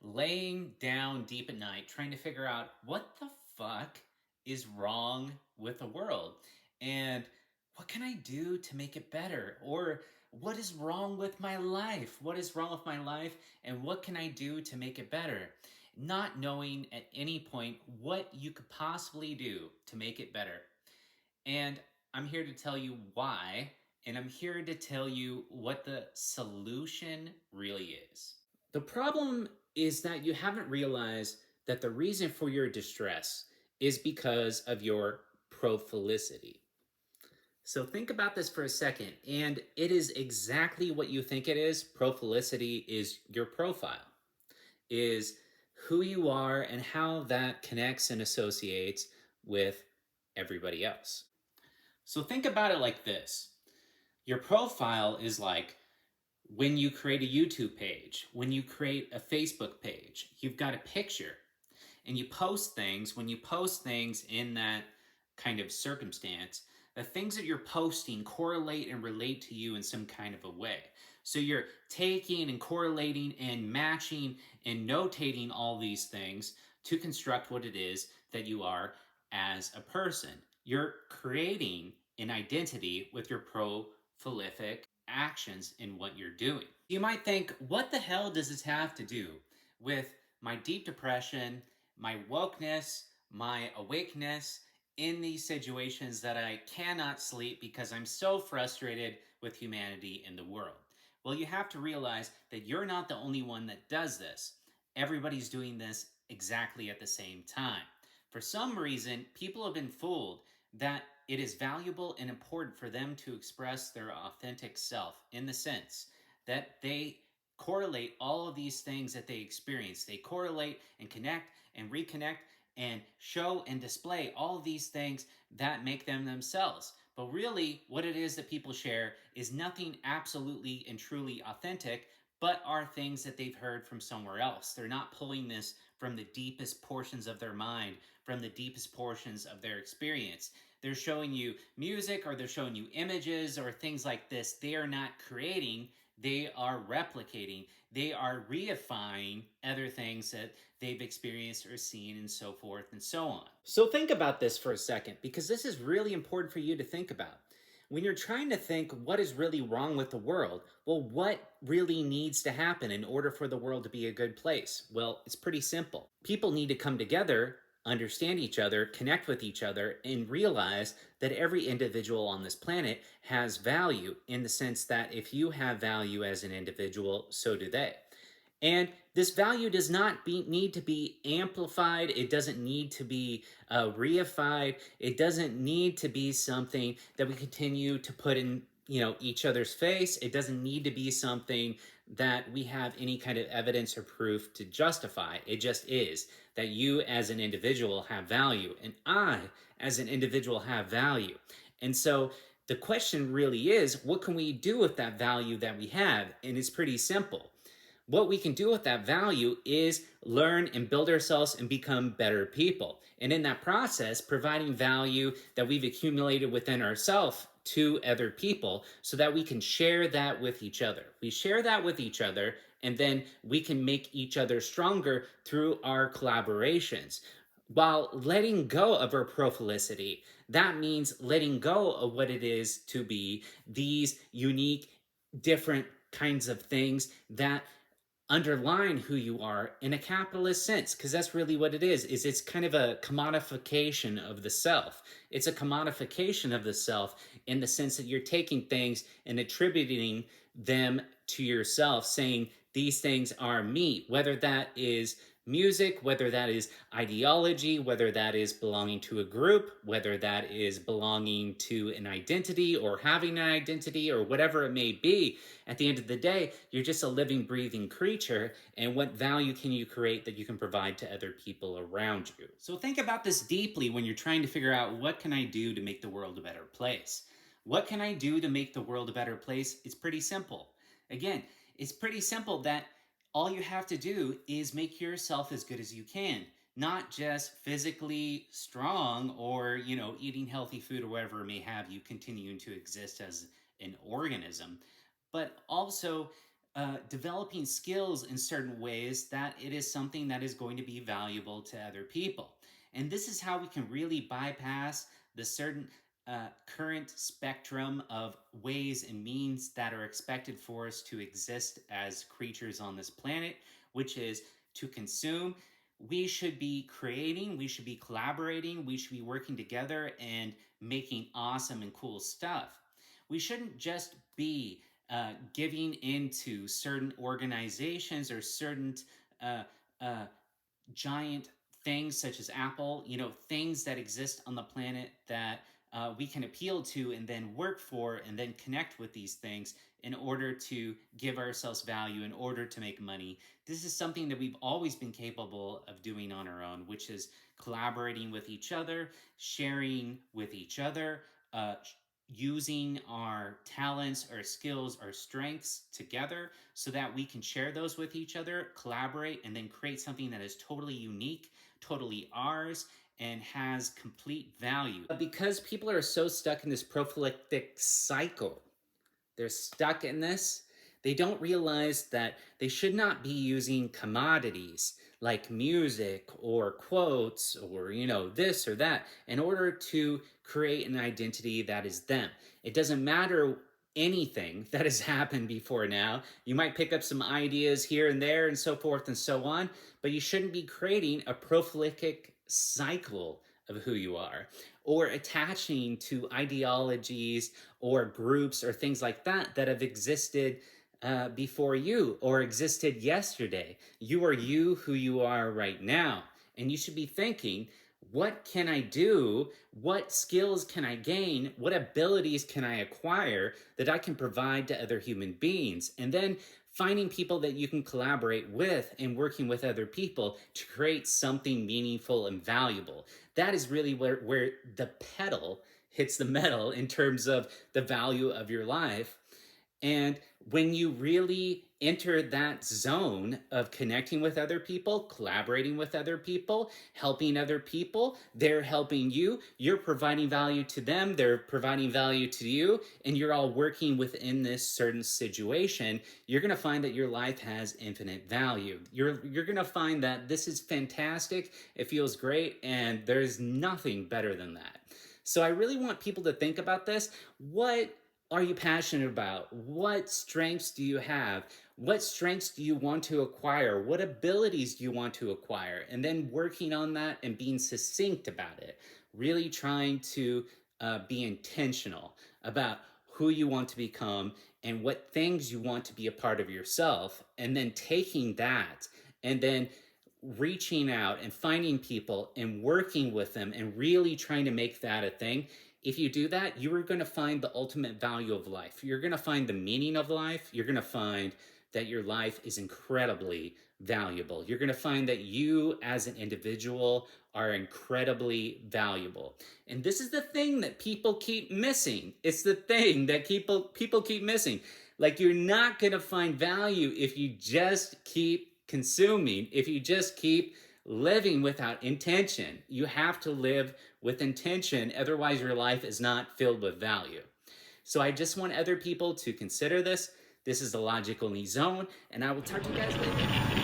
laying down deep at night trying to figure out what the fuck is wrong with the world and what can I do to make it better? Or what is wrong with my life? What is wrong with my life and what can I do to make it better? Not knowing at any point what you could possibly do to make it better. And I'm here to tell you why, and I'm here to tell you what the solution really is. The problem is that you haven't realized that the reason for your distress is because of your profilicity. So think about this for a second, and it is exactly what you think it is. Profilicity is your profile, is who you are and how that connects and associates with everybody else. So think about it like this. Your profile is like when you create a YouTube page, when you create a Facebook page, you've got a picture and you post things. When you post things in that kind of circumstance, the things that you're posting correlate and relate to you in some kind of a way. So you're taking and correlating and matching and notating all these things to construct what it is that you are as a person. You're creating an identity with your prolific actions in what you're doing. You might think, what the hell does this have to do with my deep depression, my wokeness, my awakeness in these situations that I cannot sleep because I'm so frustrated with humanity in the world? Well, you have to realize that you're not the only one that does this. Everybody's doing this exactly at the same time. For some reason, people have been fooled that it is valuable and important for them to express their authentic self in the sense that they correlate all of these things that they experience. They correlate and connect and reconnect and show and display all of these things that make them themselves. But really, what it is that people share is nothing absolutely and truly authentic, but are things that they've heard from somewhere else. They're not pulling this from the deepest portions of their mind, from the deepest portions of their experience. They're showing you music or they're showing you images or things like this. They are not creating, they are replicating, they are reifying other things that they've experienced or seen and so forth and so on. So think about this for a second because this is really important for you to think about. When you're trying to think what is really wrong with the world, well, what really needs to happen in order for the world to be a good place? Well, it's pretty simple. People need to come together, understand each other, connect with each other, and realize that every individual on this planet has value in the sense that if you have value as an individual, so do they. And this value does not need to be amplified. It doesn't need to be reified. It doesn't need to be something that we continue to put in, each other's face. It doesn't need to be something that we have any kind of evidence or proof to justify. It just is that you as an individual have value and I as an individual have value. And so the question really is, what can we do with that value that we have? And it's pretty simple. What we can do with that value is learn and build ourselves and become better people. And in that process, providing value that we've accumulated within ourselves to other people so that we can share that with each other. We share that with each other, and then we can make each other stronger through our collaborations. While letting go of our profilicity, that means letting go of what it is to be these unique, different kinds of things that underline who you are in a capitalist sense, because that's really what it is it's kind of a commodification of the self. It's a commodification of the self in the sense that you're taking things and attributing them to yourself, saying these things are me, whether that is music, whether that is ideology, whether that is belonging to a group, whether that is belonging to an identity or having an identity or whatever it may be. At the end of the day, you're just a living, breathing creature, and what value can you create that you can provide to other people around you? So think about this deeply when you're trying to figure out, what can I do to make the world a better place? What can I do to make the world a better place? It's pretty simple. Again, it's pretty simple that all you have to do is make yourself as good as you can. Not just physically strong or, eating healthy food or whatever may have you continuing to exist as an organism, but also developing skills in certain ways that it is something that is going to be valuable to other people. And this is how we can really bypass the certain current spectrum of ways and means that are expected for us to exist as creatures on this planet, which is to consume. We should be creating, we should be collaborating, we should be working together and making awesome and cool stuff. We shouldn't just be giving into certain organizations or certain uh, uh, giant things such as Apple, things that exist on the planet that we can appeal to and then work for and then connect with these things in order to give ourselves value, in order to make money. This is something that we've always been capable of doing on our own, which is collaborating with each other, sharing with each other, using our talents, our skills, our strengths together so that we can share those with each other, collaborate, and then create something that is totally unique, totally ours, and has complete value. But because people are so stuck in this prophylactic cycle, they're stuck in this. They don't realize that they should not be using commodities like music or quotes or, this or that in order to create an identity that is them. It doesn't matter anything that has happened before now. You might pick up some ideas here and there and so forth and so on, but you shouldn't be creating a prolific cycle of who you are or attaching to ideologies or groups or things like that that have existed before you or existed yesterday. You are you who you are right now. And you should be thinking, what can I do? What skills can I gain? What abilities can I acquire that I can provide to other human beings? And then finding people that you can collaborate with and working with other people to create something meaningful and valuable. That is really where the pedal hits the metal in terms of the value of your life. And when you really enter that zone of connecting with other people, collaborating with other people, helping other people, they're helping you, you're providing value to them, they're providing value to you, and you're all working within this certain situation, you're going to find that your life has infinite value. You're going to find that this is fantastic, it feels great, and there's nothing better than that. So I really want people to think about this. What are you passionate about? What strengths do you have? What strengths do you want to acquire? What abilities do you want to acquire? And then working on that and being succinct about it. Really trying to be intentional about who you want to become and what things you want to be a part of yourself. And then taking that and then reaching out and finding people and working with them and really trying to make that a thing. If you do that, you are going to find the ultimate value of life. You're going to find the meaning of life. You're going to find that your life is incredibly valuable. You're going to find that you as an individual are incredibly valuable. And this is the thing that people keep missing. It's the thing that people keep missing. Like, you're not going to find value if you just keep consuming, if you just keep living without intention. You have to live with intention, otherwise your life is not filled with value. So I just want other people to consider this. This is the Logical Knee Zone, and I will talk to you guys later.